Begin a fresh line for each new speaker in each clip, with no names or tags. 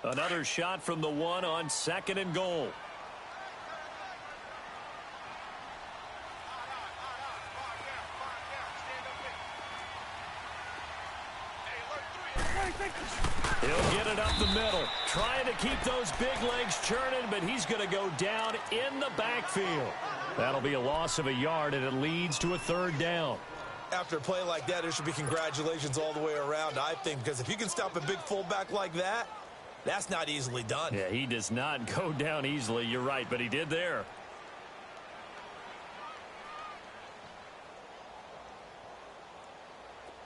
Another shot from the one on 2nd and goal. He'll get it up the middle, trying to keep those big legs churning, but he's going to go down in the backfield. That'll be a loss of a yard, and it leads to a 3rd down.
After a play like that, there should be congratulations all the way around, I think, because if you can stop a big fullback like that, that's not easily done.
Yeah, he does not go down easily. You're right, but he did there.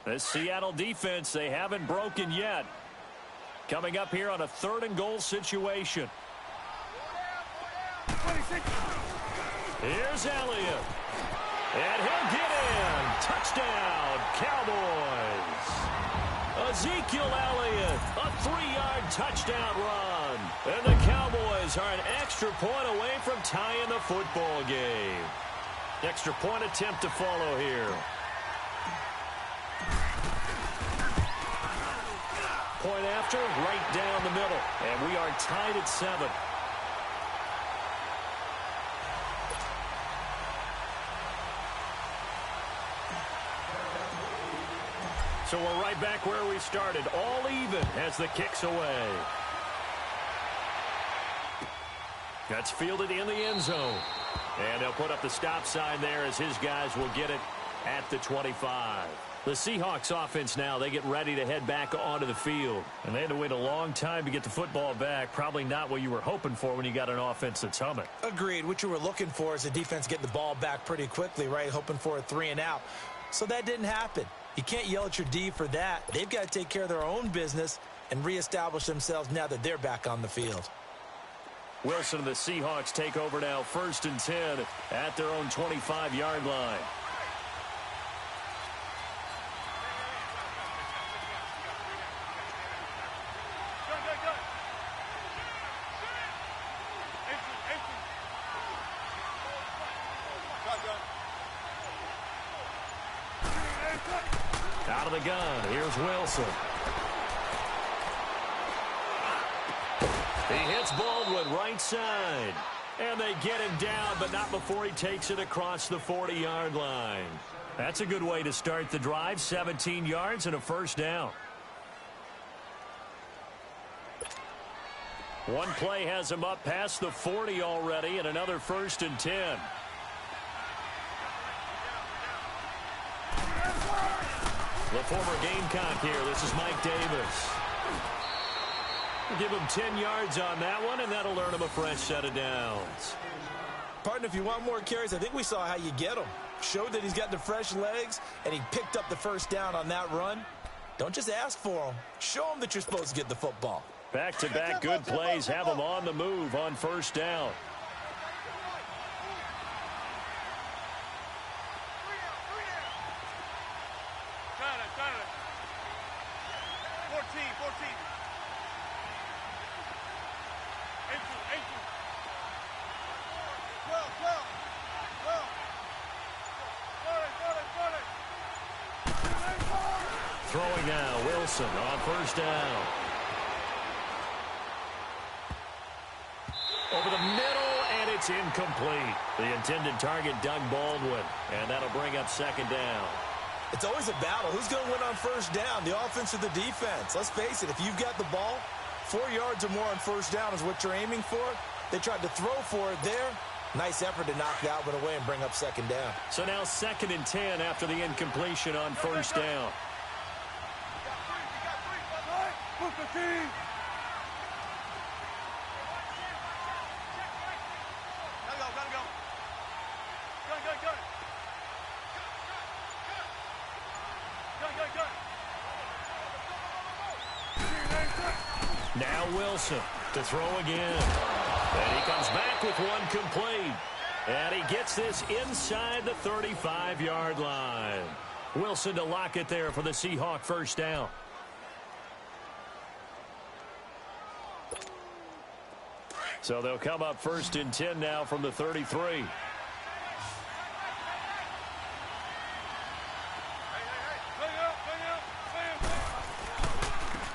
This Seattle defense, they haven't broken yet. Coming up here on a 3rd and goal situation. Here's Elliott. And he'll get in. Touchdown, Cowboys. Ezekiel Elliott, a 3-yard touchdown run. And the Cowboys are an extra point away from tying the football game. Extra point attempt to follow here. Point after, right down the middle. And we are tied at 7. So we're right back where we started, all even as the kick's away. That's fielded in the end zone. And they'll put up the stop sign there as his guys will get it at the 25. The Seahawks offense now, they get ready to head back onto the field. And they had to wait a long time to get the football back. Probably not what you were hoping for when you got an offense that's humming.
Agreed. What you were looking for is the defense getting the ball back pretty quickly, right? Hoping for a 3 and out. So that didn't happen. You can't yell at your D for that. They've got to take care of their own business and reestablish themselves now that they're back on the field.
Wilson and the Seahawks take over now, 1st and 10 at their own 25-yard line. Out of the gun, here's Wilson. He hits Baldwin right side. And they get him down, but not before he takes it across the 40-yard line. That's a good way to start the drive, 17 yards and a 1st down. One play has him up past the 40 already, and another 1st and 10. The former Gamecock here. This is Mike Davis. Give him 10 yards on that one, and that'll earn him a fresh set of downs.
Partner, if you want more carries, I think we saw how you get them. Showed that he's got the fresh legs, and he picked up the 1st down on that run. Don't just ask for them. Show them that you're supposed to get the football.
Back-to-back good plays have him on the move on 1st down. Throwing now, Wilson on 1st down. Over the middle, and it's incomplete. The intended target, Doug Baldwin, and that'll bring up 2nd down.
It's always a battle. Who's going to win on 1st down, the offense or the defense? Let's face it, if you've got the ball, 4 yards or more on 1st down is what you're aiming for. They tried to throw for it there. Nice effort to knock that one away and bring up 2nd down.
So now 2nd and 10 after the incompletion on 1st down. Now Wilson to throw again. And he comes back with one complete. And he gets this inside the 35-yard line. Wilson to lock it there for the Seahawk 1st down. So they'll come up 1st and 10 now from the 33.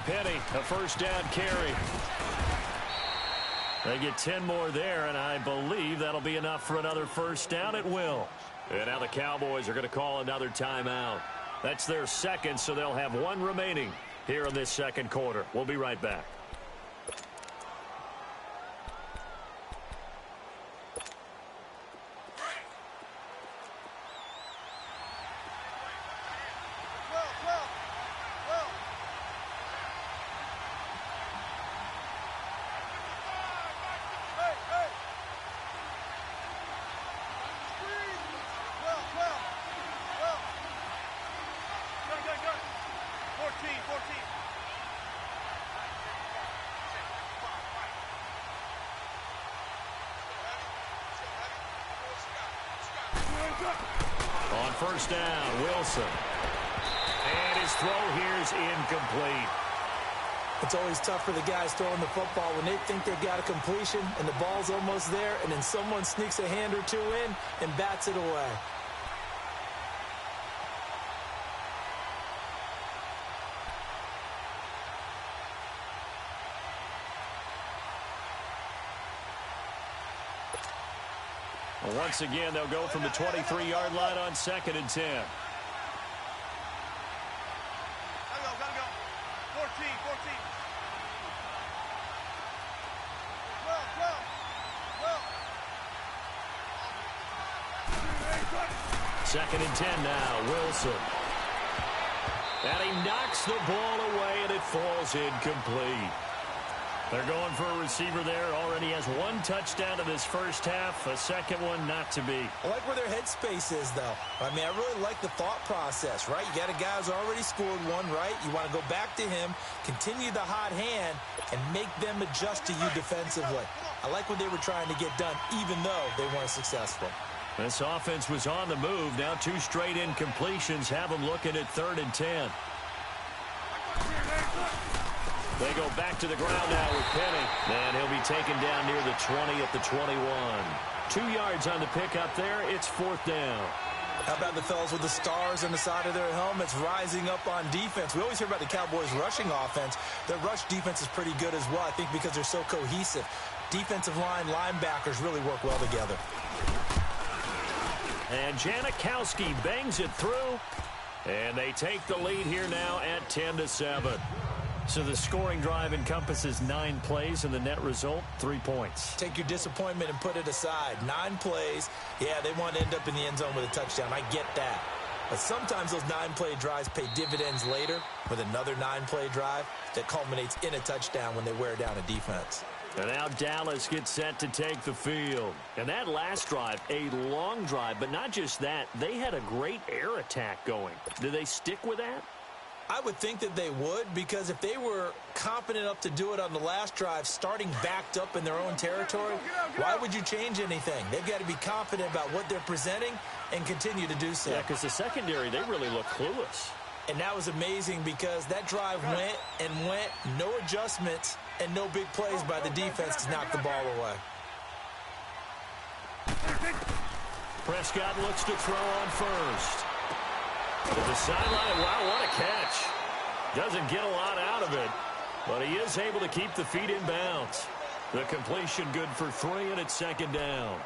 Penny A first down carry. They get 10 more there, and I believe that'll be enough for another first down. It will. And now the Cowboys are going to call another timeout. That's their second, so they'll have one remaining here in this second quarter. We'll be right back. On first down, Wilson. And his throw here is incomplete.
It's always tough for the guys throwing the football when they think they've got a completion and the ball's almost there, and then someone sneaks a hand or two in and bats it away.
Well, once again, they'll go from the 23-yard line on 2nd and 10.
Gotta go. 14.
2nd and 10 now, Wilson. And he knocks the ball away, and it falls incomplete. They're going for a receiver there. Already has one touchdown in this first half. A second one not to be.
I like where their headspace is, though. I mean, I really like the thought process, right? You got a guy who's already scored one, right? You want to go back to him, continue the hot hand, and make them adjust to you defensively. I like what they were trying to get done, even though they weren't successful.
This offense was on the move. Now 2 straight incompletions have them looking at 3rd and 10. They go back to the ground now with Penny. And he'll be taken down near the 20 at the 21. 2 yards on the pickup there. It's 4th down.
How about the fellas with the stars on the side of their helmets rising up on defense? We always hear about the Cowboys' rushing offense. Their rush defense is pretty good as well, I think, because they're so cohesive. Defensive line, linebackers really work well together.
And Janikowski bangs it through. And they take the lead here now at 10-7. So the scoring drive encompasses 9 plays, and the net result, 3 points.
Take your disappointment and put it aside. 9 plays. Yeah, they want to end up in the end zone with a touchdown. I get that. But sometimes those 9-play drives pay dividends later with another 9-play drive that culminates in a touchdown when they wear down a defense.
And now Dallas gets set to take the field. And that last drive, a long drive, but not just that. They had a great air attack going. Do they stick with that?
I would think that they would, because if they were confident enough to do it on the last drive, starting backed up in their own territory, why would you change anything? They've got to be confident about what they're presenting and continue to do so.
Yeah, because the secondary, they really look clueless.
And that was amazing because that drive went and went, no adjustments, and no big plays by the defense to knock the ball away.
Prescott looks to throw on first. To the sideline, wow, what a catch. Doesn't get a lot out of it, but he is able to keep the feet in bounds. The completion good for 3, and it's 2nd down.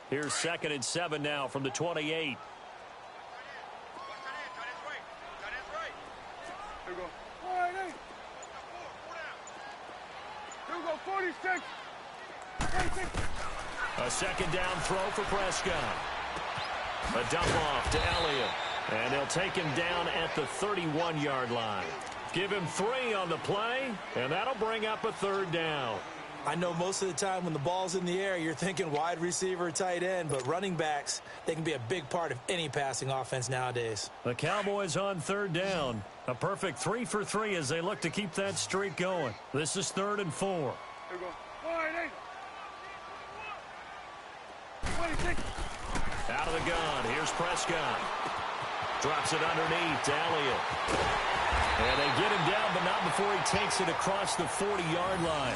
Here's 2nd and 7 now from the 28.
Here we go. 46.
A 2nd down throw for Prescott. A dump off to Elliott. And they'll take him down at the 31-yard line. Give him 3 on the play, and that'll bring up a 3rd down.
I know most of the time when the ball's in the air, you're thinking wide receiver, tight end, but running backs, they can be a big part of any passing offense nowadays.
The Cowboys on 3rd down. A perfect 3 for 3 as they look to keep that streak going. This is 3rd and 4.
Here we go. 26.
Out of the gun. Here's Prescott. Drops it underneath to Elliott. And they get him down, but not before he takes it across the 40-yard line.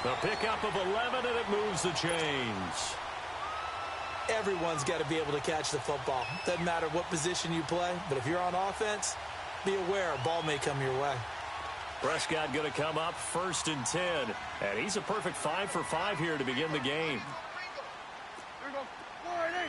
A pickup of 11, and it moves the chains.
Everyone's got to be able to catch the football. Doesn't matter what position you play, but if you're on offense, be aware a ball may come your way.
Prescott going to come up 1st and 10. And he's a perfect 5 for 5 here to begin the game.
Here we go. 4-8.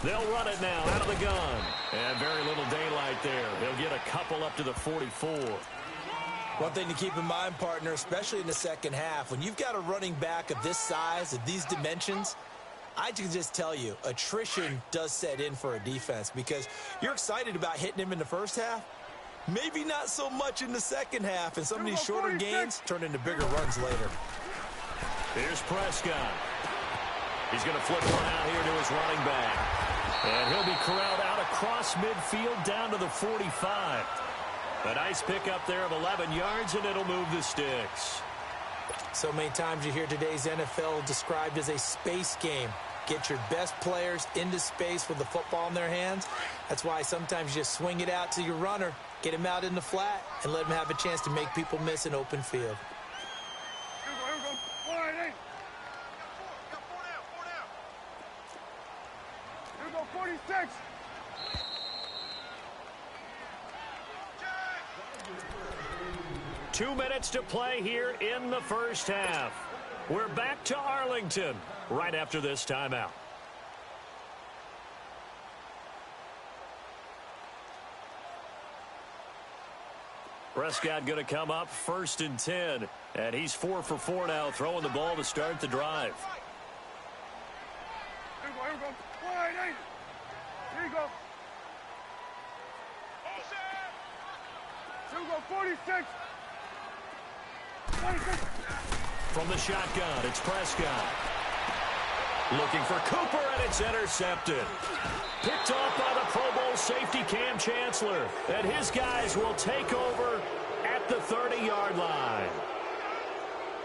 They'll run it now out of the gun. And very little daylight there. They'll get a couple up to the 44.
One thing to keep in mind, partner, especially in the second half, when you've got a running back of this size, of these dimensions, I can just tell you, attrition does set in for a defense because you're excited about hitting him in the first half. Maybe not so much in the second half, and some of these shorter gains turn into bigger runs later.
Here's Prescott. He's going to flip one out here to his running back. And he'll be corralled out across midfield down to the 45. A nice pickup there of 11 yards, and it'll move the sticks.
So many times you hear today's NFL described as a space game. Get your best players into space with the football in their hands. That's why sometimes you just swing it out to your runner, get him out in the flat, and let him have a chance to make people miss an open field.
Here we go. 4-8. Here we go. 46.
Two minutes to play here in the first half. We're back to Arlington right after this timeout. Prescott going to come up 1st and 10. And he's 4 for 4 now, throwing the ball to start the drive.
Here we go. 4-8. Here you go. Here we go. 46. 26.
From the shotgun, it's Prescott. Looking for Cooper, and it's intercepted. Picked off by the Pro Bowl safety Cam Chancellor. And his guys will take over at the 30-yard line.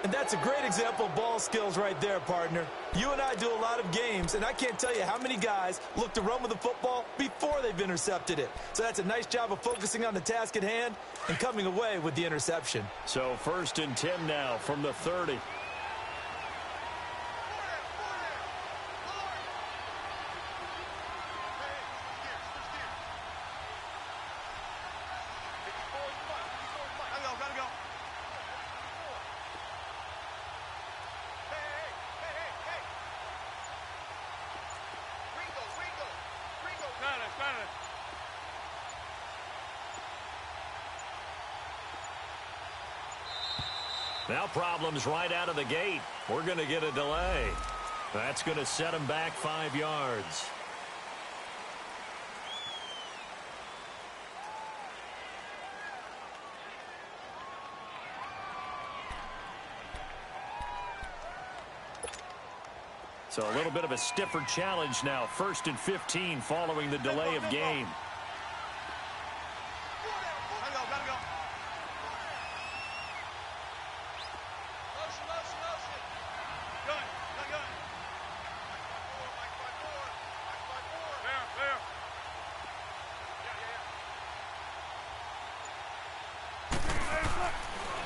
And that's a great example of ball skills right there, partner. You and I do a lot of games, and I can't tell you how many guys look to run with the football before they've intercepted it. So that's a nice job of focusing on the task at hand and coming away with the interception.
So 1st and 10 now from the 30. Now problems right out of the gate. We're going to get a delay. That's going to set him back 5 yards. So a little bit of a stiffer challenge now. 1st and 15 following the delay of game.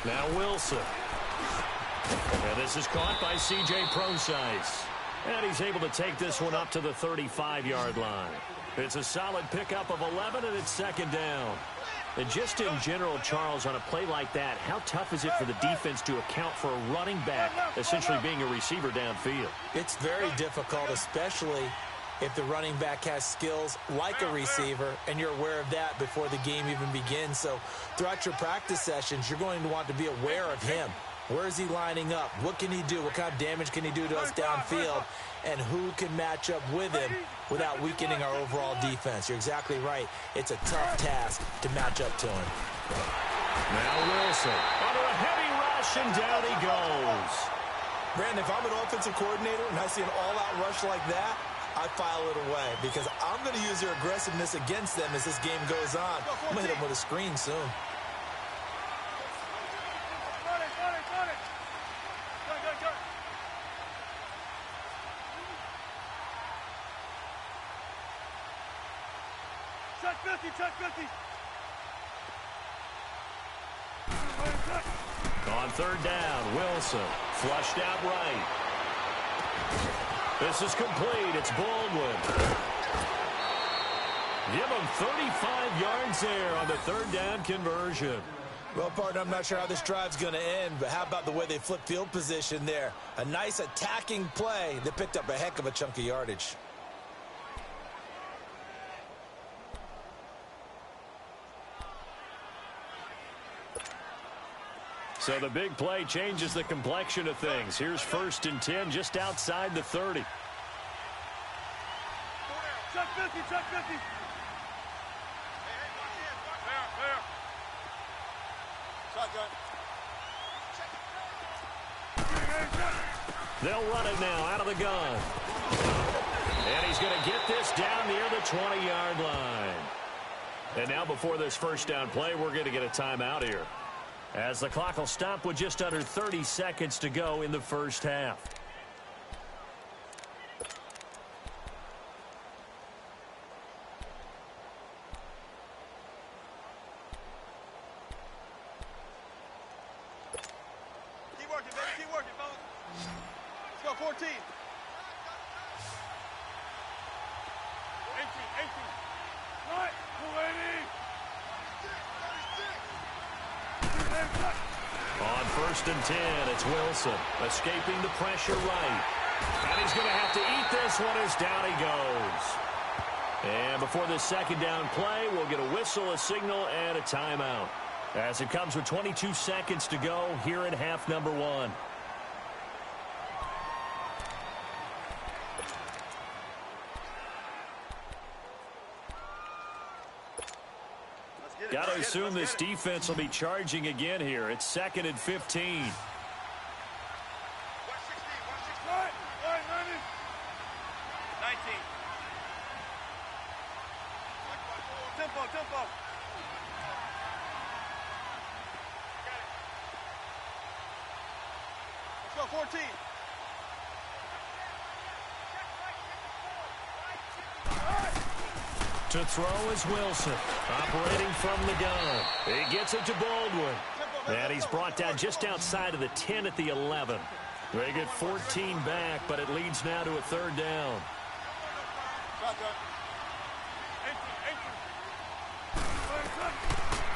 Now Wilson. And this is caught by C.J. Procise. And he's able to take this one up to the 35-yard line. It's a solid pickup of 11, and it's 2nd down. And just in general, Charles, on a play like that, how tough is it for the defense to account for a running back essentially being a receiver downfield?
It's very difficult, especially if the running back has skills like a receiver, and you're aware of that before the game even begins. So throughout your practice sessions, you're going to want to be aware of him. Where is he lining up? What can he do? What kind of damage can he do to us downfield? And who can match up with him without weakening our overall defense? You're exactly right. It's a tough task to match up to him.
Now Wilson under a heavy rush, and down he goes.
Brandon, if I'm an offensive coordinator and I see an all-out rush like that, I file it away because I'm going to use their aggressiveness against them as this game goes on. I'm going to hit them with a screen soon.
Got it. Go. Check 50.
On third down, Wilson flushed out right. This is complete. It's Baldwin. Give him 35 yards there on the third down conversion.
Well, partner, I'm not sure how this drive's going to end, but how about the way they flip field position there? A nice attacking play that picked up a heck of a chunk of yardage.
So the big play changes the complexion of things. Here's 1st and 10 just outside the 30.
Check 50. There. Shotgun.
They'll run it now out of the gun. And he's going to get this down near the 20-yard line. And now before this first down play, we're going to get a timeout here, as the clock will stop with just under 30 seconds to go in the first half.
Keep working, fellas. Let's go, 14. 18. Right, 280.
On 1st and 10, it's Wilson escaping the pressure right. And he's going to have to eat this one as down he goes. And before this second down play, we'll get a whistle, a signal, and a timeout, as it comes with 22 seconds to go here in half number 1. Got to assume this defense will be charging again here. It's 2nd and 15.
116. Right, 90. 19. Tempo. Let's go, 14.
To throw is Wilson, operating from the gun. He gets it to Baldwin. And he's brought down just outside of the 10 at the 11. They get 14 back, but it leads now to a third down.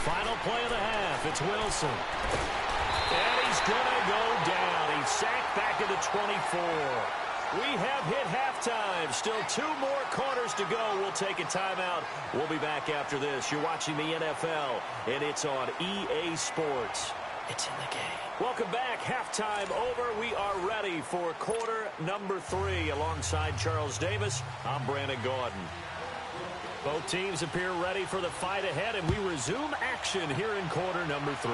Final play of the half. It's Wilson. And he's going to go down. He's sacked back at the 24. We have hit halftime. Still 2 more quarters to go. We'll take a timeout. We'll be back after this. You're watching the NFL, and it's on EA Sports. It's in the game. Welcome back. Halftime over. We are ready for quarter number 3. Alongside Charles Davis, I'm Brandon Gordon. Both teams appear ready for the fight ahead, and we resume action here in quarter number 3.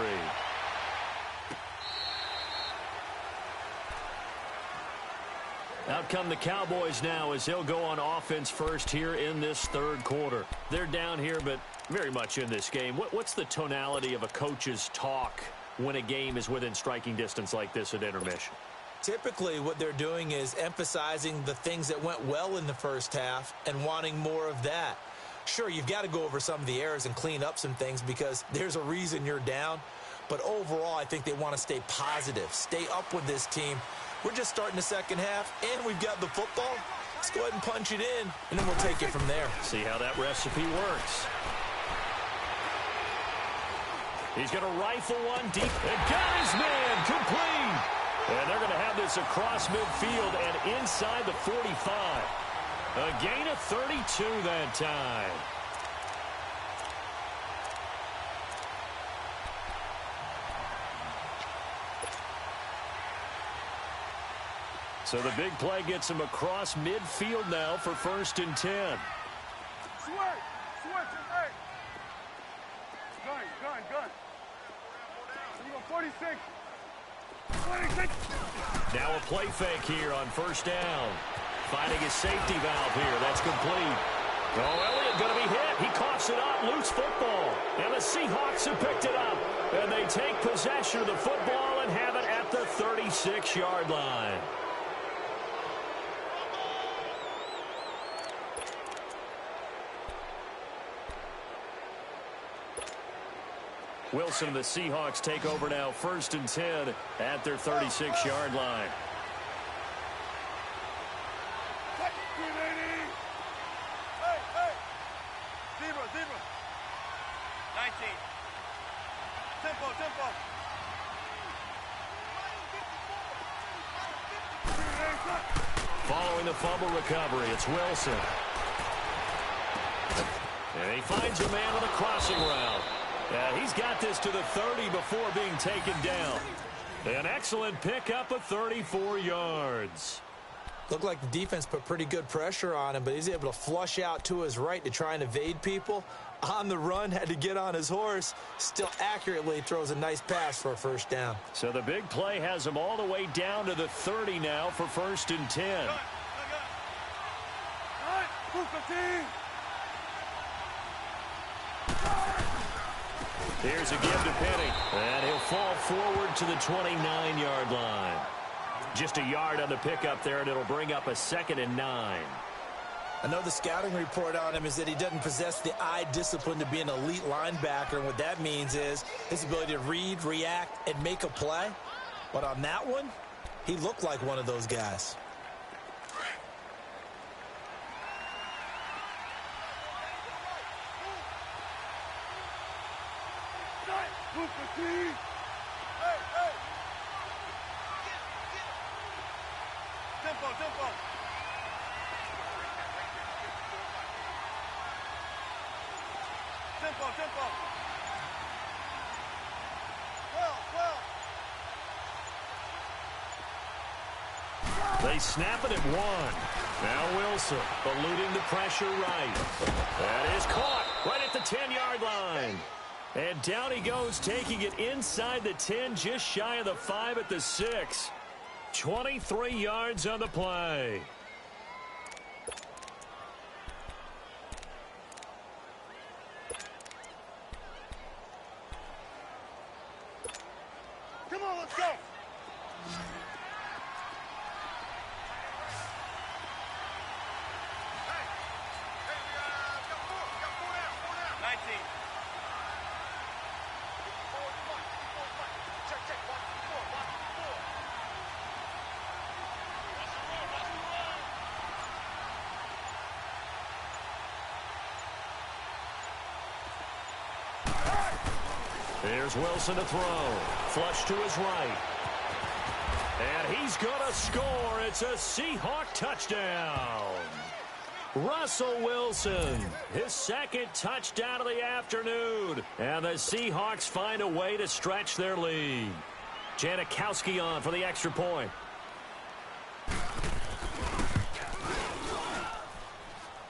Out come the Cowboys now as they'll go on offense first here in this third quarter. They're down here, but very much in this game. What's the tonality of a coach's talk when a game is within striking distance like this at intermission?
Typically, what they're doing is emphasizing the things that went well in the first half and wanting more of that. Sure, you've got to go over some of the errors and clean up some things because there's a reason you're down. But overall, I think they want to stay positive, stay up with this team. We're just starting the second half, and we've got the football. Let's go ahead and punch it in, and then we'll take it from there.
See how that recipe works. He's going to rifle one deep and got his man complete. And they're going to have this across midfield and inside the 45. A gain of 32 that time. So the big play gets him across midfield now for 1st and 10.
Switch, hey. Gun. You go 46.
Now a play fake here on first down. Finding his safety valve here. That's complete. Oh, Elliott going to be hit. He coughs it up. Loose football. And the Seahawks have picked it up. And they take possession of the football and have it at the 36-yard line. Wilson and the Seahawks take over now, 1st and 10 at their 36-yard line.
Zebra. 19. Tempo.
Following the fumble recovery, it's Wilson. And he finds a man on a crossing route. He's got this to the 30 before being taken down. An excellent pickup of 34 yards.
Looked like the defense put pretty good pressure on him, but he's able to flush out to his right to try and evade people. On the run, had to get on his horse. Still accurately throws a nice pass for a first down.
So the big play has him all the way down to the 30 now for 1st and 10. Here's a give to Penny, and he'll fall forward to the 29-yard line. Just a yard on the pickup there, and it'll bring up a 2nd and 9.
I know the scouting report on him is that he doesn't possess the eye discipline to be an elite linebacker, and what that means is his ability to read, react, and make a play. But on that one, he looked like one of those guys.
Tempo.
They snap it at 1. Now Wilson eluding the pressure right. That is caught right at the 10-yard line. And down he goes, taking it inside the 10, just shy of the 5 at the 6. 23 yards on the play.
Come on, let's go.
Here's Wilson to throw. Flush to his right. And he's going to score. It's a Seahawk touchdown. Russell Wilson, his 2nd touchdown of the afternoon. And the Seahawks find a way to stretch their lead. Janikowski on for the extra point.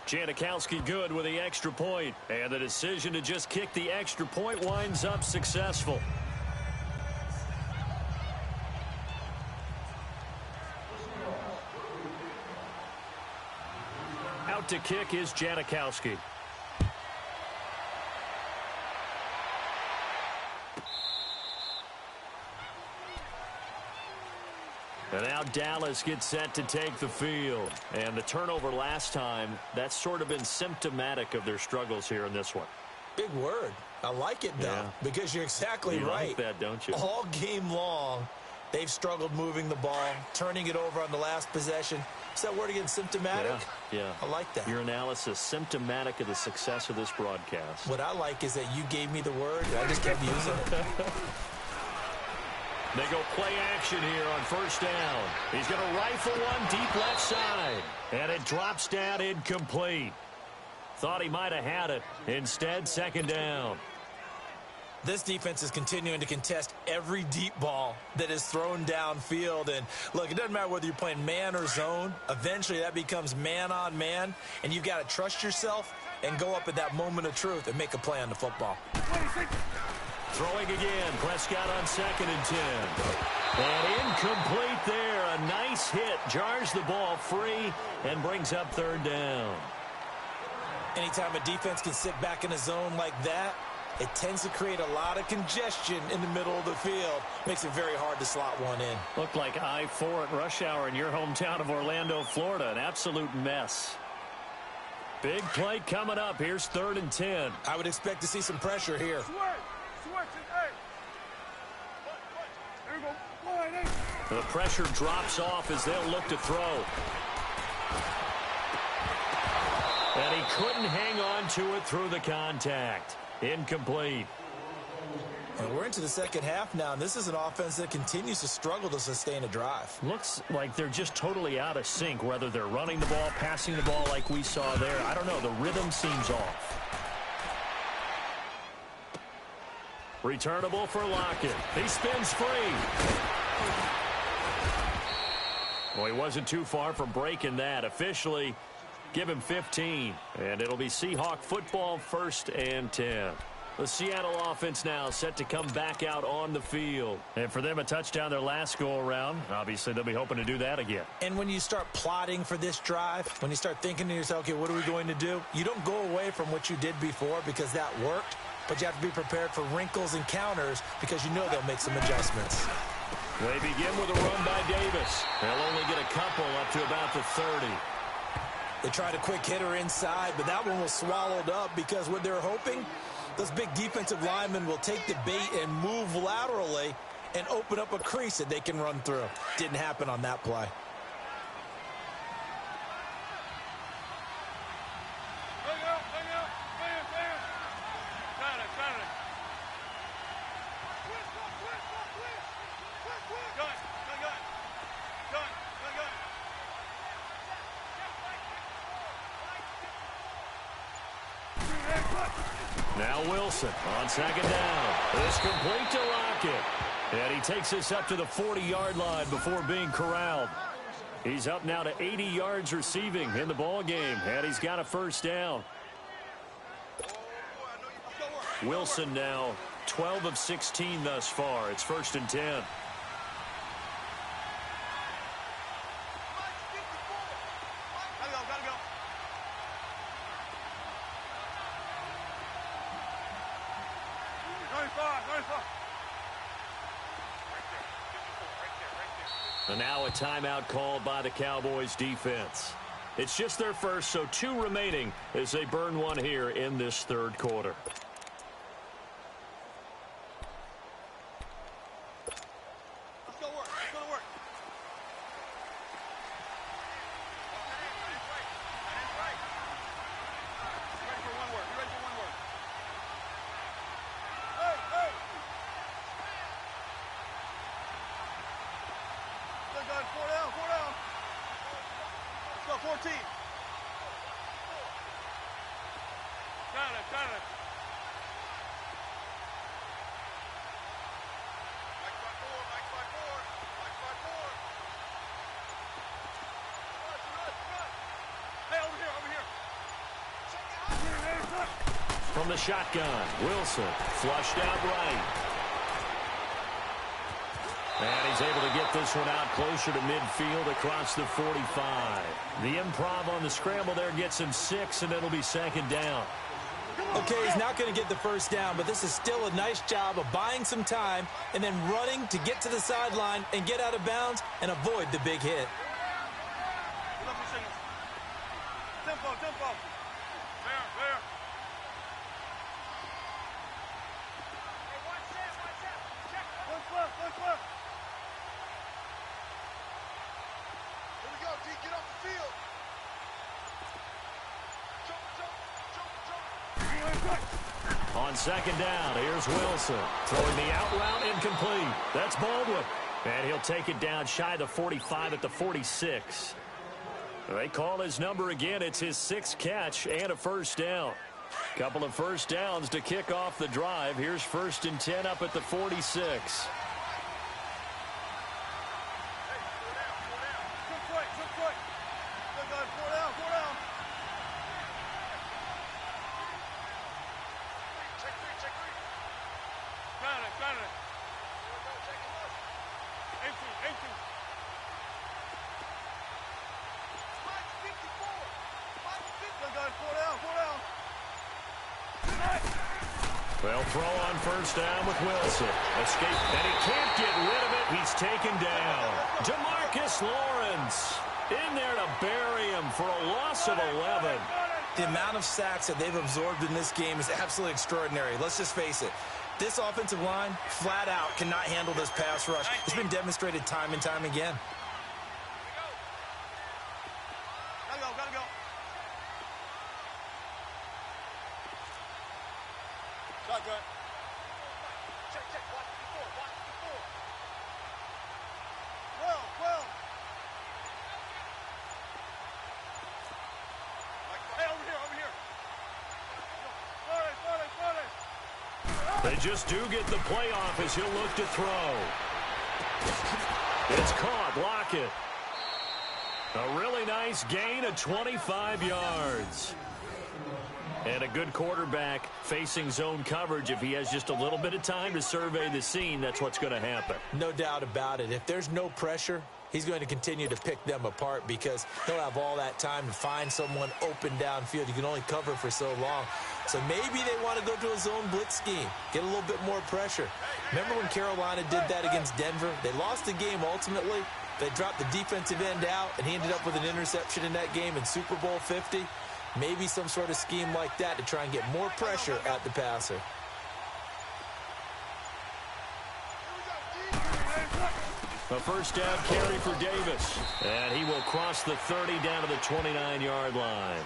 Janikowski good with the extra point, and the decision to just kick the extra point winds up successful. Out to kick is Janikowski. And now Dallas gets set to take the field. And the turnover last time, that's sort of been symptomatic of their struggles here in this one.
Big word. I like it, though, because you're exactly right.
You like that, don't you?
All game long, they've struggled moving the ball, turning it over on the last possession. Is that word again, symptomatic?
Yeah.
I like that.
Your analysis, symptomatic of the success of this broadcast.
What I like is that you gave me the word, and I just kept using it.
They go play action here on first down. He's going to rifle one deep left side. And it drops down incomplete. Thought he might have had it. Instead, 2nd down.
This defense is continuing to contest every deep ball that is thrown downfield. And, look, it doesn't matter whether you're playing man or zone. Eventually, that becomes man on man. And you've got to trust yourself and go up at that moment of truth and make a play on the football.
Throwing again. Prescott on 2nd and 10. And incomplete there. A nice hit. Jars the ball free and brings up 3rd down.
Anytime a defense can sit back in a zone like that, it tends to create a lot of congestion in the middle of the field. Makes it very hard to slot one in.
Looked like I-4 at rush hour in your hometown of Orlando, Florida. An absolute mess. Big play coming up. Here's 3rd and 10.
I would expect to see some pressure here.
The pressure drops off as they'll look to throw. And he couldn't hang on to it through the contact. Incomplete.
And we're into the second half now, and this is an offense that continues to struggle to sustain a drive.
Looks like they're just totally out of sync, whether they're running the ball, passing the ball like we saw there. I don't know. The rhythm seems off. Returnable for Lockett. He spins free. Well, he wasn't too far from breaking that. Officially, give him 15. And it'll be Seahawk football, 1st and 10. The Seattle offense now set to come back out on the field. And for them, a touchdown their last go-around. Obviously, they'll be hoping to do that again.
And when you start plotting for this drive, when you start thinking to yourself, okay, what are we going to do? You don't go away from what you did before because that worked. But you have to be prepared for wrinkles and counters because you know they'll make some adjustments.
They begin with a run by Davis. They'll only get a couple up to about the 30.
They tried a quick hitter inside, but that one was swallowed up because what they're hoping, those big defensive linemen will take the bait and move laterally and open up a crease that they can run through. Didn't happen on that play.
Now Wilson on 2nd down. It's complete to Lockett. And he takes this up to the 40-yard line before being corralled. He's up now to 80 yards receiving in the ball game, and he's got a 1st down. Wilson now 12 of 16 thus far. It's 1st and 10. And now a timeout called by the Cowboys defense. It's just their first, so 2 remaining as they burn one here in this 3rd quarter.
Let's go work. Let's go to work. That is right. Ready for one work. You're ready for one work. Hey, hey. Good, guys. 4 down, 4 down. Let's go, 14. Got it, got it.
From the shotgun, Wilson flushed out right. And he's able to get this one out closer to midfield across the 45. The improv on the scramble there gets him 6, and it'll be 2nd down.
Okay, he's not going to get the 1st down, but this is still a nice job of buying some time and then running to get to the sideline and get out of bounds and avoid the big hit.
Tempo, tempo. There, there. Watch left, watch left. Here we go, D, get off the field.
On 2nd down, here's Wilson. Throwing the out route incomplete. That's Baldwin. And he'll take it down shy of the 45 at the 46. They call his number again. It's his 6th catch and a 1st down. Couple of 1st downs to kick off the drive. Here's 1st and 10 up at the 46. Well, throw on first down with Wilson. Escape, and he can't get rid of it. He's taken down. DeMarcus Lawrence in there to bury him for a loss of 11.
The amount of sacks that they've absorbed in this game is absolutely extraordinary. Let's just face it. This offensive line, flat out, cannot handle this pass rush. It's been demonstrated time and time again.
Gotta go. Shotgun. Check. Watch before. Well. Hey, over here.
They just do get the playoff as he'll look to throw. It's caught. Lockett. A really nice gain of 25 yards. And a good quarterback facing zone coverage. If he has just a little bit of time to survey the scene, that's what's going to happen.
No doubt about it. If there's no pressure, he's going to continue to pick them apart because he'll have all that time to find someone open downfield. You can only cover for so long. So maybe they want to go to a zone blitz scheme, get a little bit more pressure. Remember when Carolina did that against Denver? They lost the game ultimately. They dropped the defensive end out, and he ended up with an interception in that game in Super Bowl 50. Maybe some sort of scheme like that to try and get more pressure at the passer.
A first down carry for Davis. And he will cross the 30 down to the 29-yard line.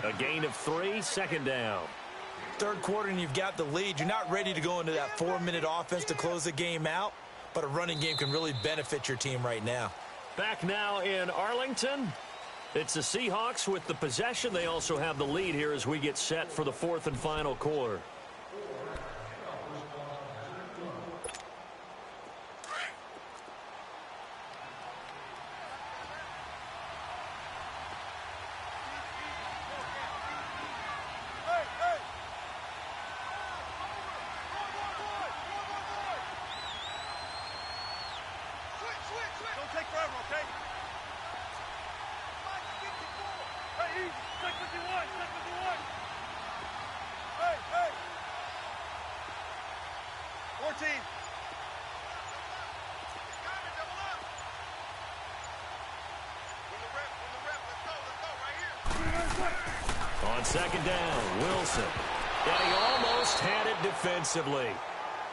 A gain of 3, second down.
Third quarter and you've got the lead. You're not ready to go into that 4-minute offense to close the game out, but a running game can really benefit your team right now.
Back now in Arlington. It's the Seahawks with the possession. They also have the lead here as we get set for the fourth and final quarter. On second down, Wilson. And he almost had it defensively.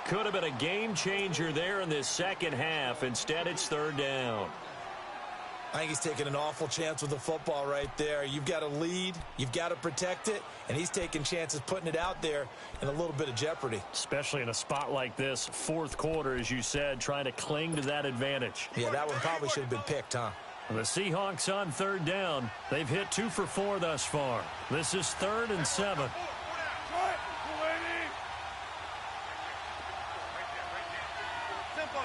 Could have been a game changer there in this second half. Instead, it's third down.
I think he's taking an awful chance with the football right there. You've got a lead, you've got to protect it, and he's taking chances putting it out there in a little bit of jeopardy.
Especially in a spot like this, fourth quarter, as you said, trying to cling to that advantage.
Yeah, that one probably should have been picked, huh?
The Seahawks on third down. They've hit 2 for 4 thus far. This is 3rd and 7.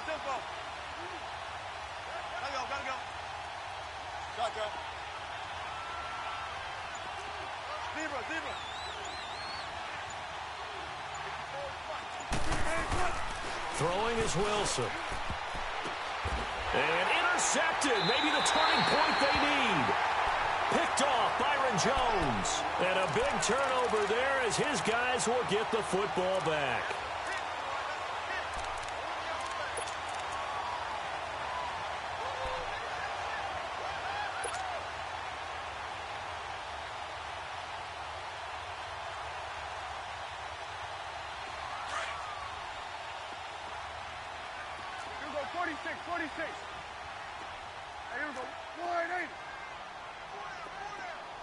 Tempo. Gotta go. Shotgun. Zebra.
Throwing is Wilson. And intercepted. Maybe the turning point they need. Picked off Byron Jones. And a big turnover there as his guys will get the football back.
Here we go, 46. Hey, here we go, 180.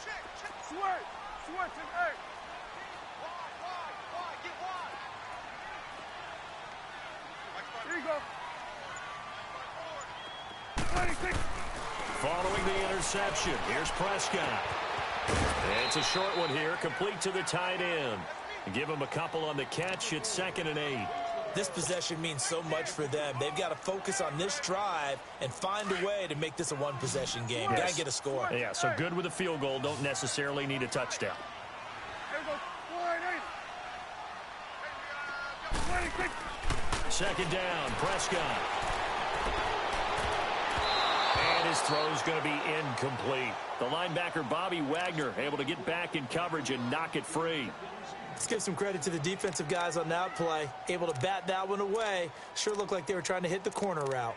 Check. Switch, and hey. Wide, get wide. Here you go. 26.
Following the interception, here's Prescott. And it's a short one here, complete to the tight end. Give him a couple on the catch. It's 2nd and 8.
This possession means so much for them. They've got to focus on this drive and find a way to make this a one-possession game.
Yes.
Got to get a score.
Yeah, so good with a field goal. Don't necessarily need a touchdown.
Here we go, 180. 26.
Second down, Prescott. And his throw's going to be incomplete. The linebacker, Bobby Wagner, able to get back in coverage and knock it free.
Let's give some credit to the defensive guys on that play. Able to bat that one away. Sure looked like they were trying to hit the corner route.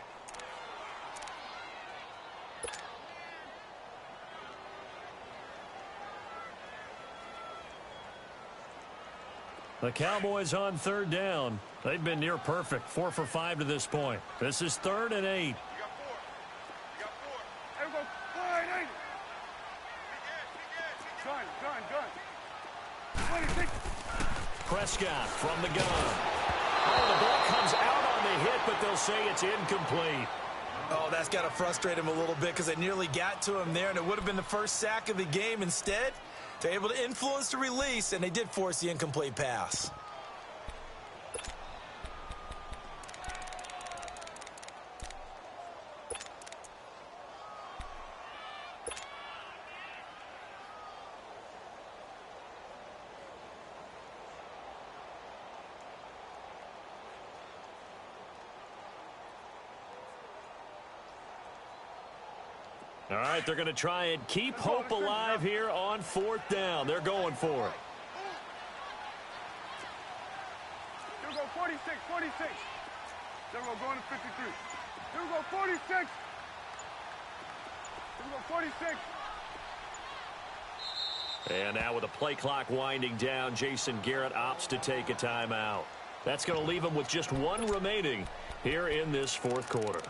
The Cowboys on third down. They've been near perfect, 4 for 5 to this point. This is 3rd and 8.
You got 4. There we go. Fine, 8. Gun. 26.
Prescott from the gun. Oh, the ball comes out on the hit, but they'll say it's incomplete.
Oh, that's got to frustrate him a little bit because they nearly got to him there, and it would have been the first sack of the game. Instead, they're able to influence the release, and they did force the incomplete pass.
All right, they're going to try and keep hope alive here on 4th down. They're going for it.
Here we go, 46. Then we're going to 53. Here we go, 46. Here we go, 46.
And now with the play clock winding down, Jason Garrett opts to take a timeout. That's going to leave him with just 1 remaining here in this 4th quarter.